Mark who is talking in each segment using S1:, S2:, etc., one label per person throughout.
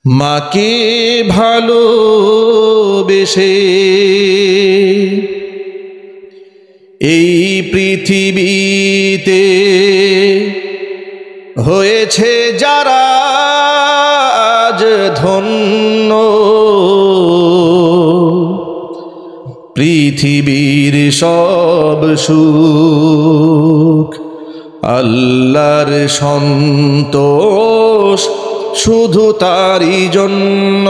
S1: মাকে ভালোবেসে এই পৃথিবীতে হয়েছে যারা আজ ধন্য, পৃথিবীর সব সুখ আল্লাহর সন্তোষ শুধু তারই জন্য।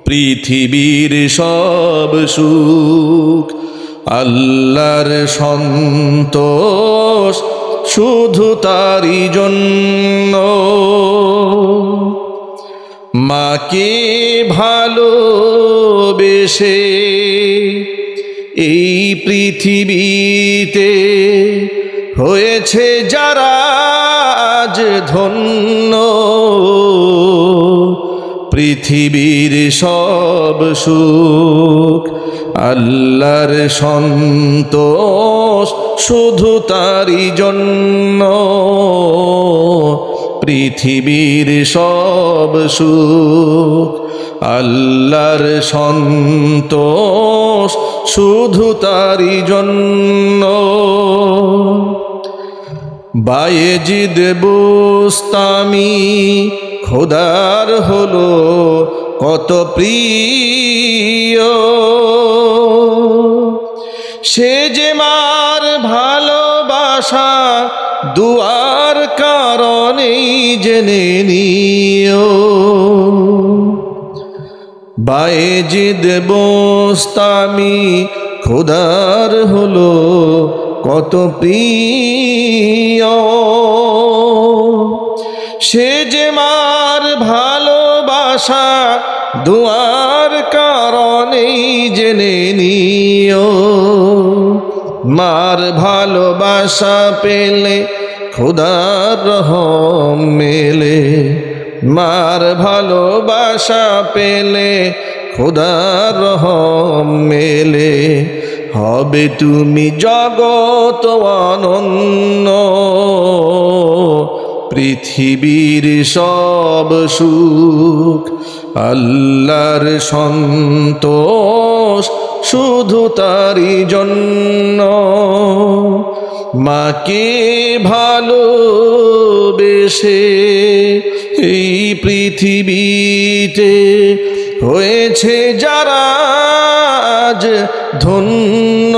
S1: পৃথিবীর সব সুখ আল্লাহর সন্তোষ শুধু তারই জন্য। মাকে ভালোবেসে এই পৃথিবীতে হয়েছে যারা আজ ধন্য, পৃথিবীর সব সুখ আল্লাহর সন্তোষ শুধু তারই জন্য। পৃথিবীর সব সুখ আল্লাহর সন্তোষ শুধু তারই জন্য। বায়েজিদ বুস্তামি খোদার হলো কত প্রিয়, সে যে মার ভালোবাসা দুয়ার কারণেই জেনে নিও। বায়েজিদ বুস্তামি খোদার হলো কত প্রিয়, সে যে মার ভালোবাসা দুয়ার কারণেই জেনে নিও। মার ভালোবাসা পেলে খোদার রহম মেলে, মার ভালোবাসা পেলে খোদার রহম মেলে। হবে তুমি জগত অনন্য, পৃথিবীর সব সুখ আল্লাহর সন্তোষ শুধু তারই জন্য। মাকে ভালোবেসে এই পৃথিবীতে হয়েছে যারা আজ ধন্য,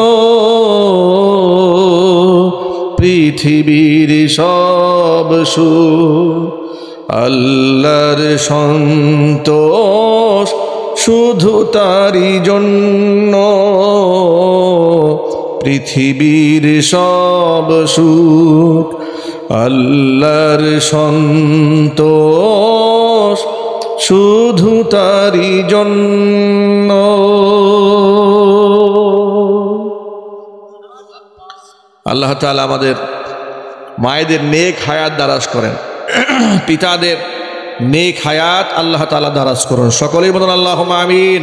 S1: পৃথিবীর সব সুখ আল্লাহর সন্তোষ শুধু তারই জন্য। পৃথিবীর সব সুখ আল্লাহর সন্তোষ শুধু তারই জন্য। আল্লাহ তাআলা আমাদের মায়েদের নেক হায়াত দারাজ করেন, পিতাদের নেক হায়াত আল্লাহ তাআলা দারাজ করুন। সকলেই বলুন আল্লাহুম্মা আমিন।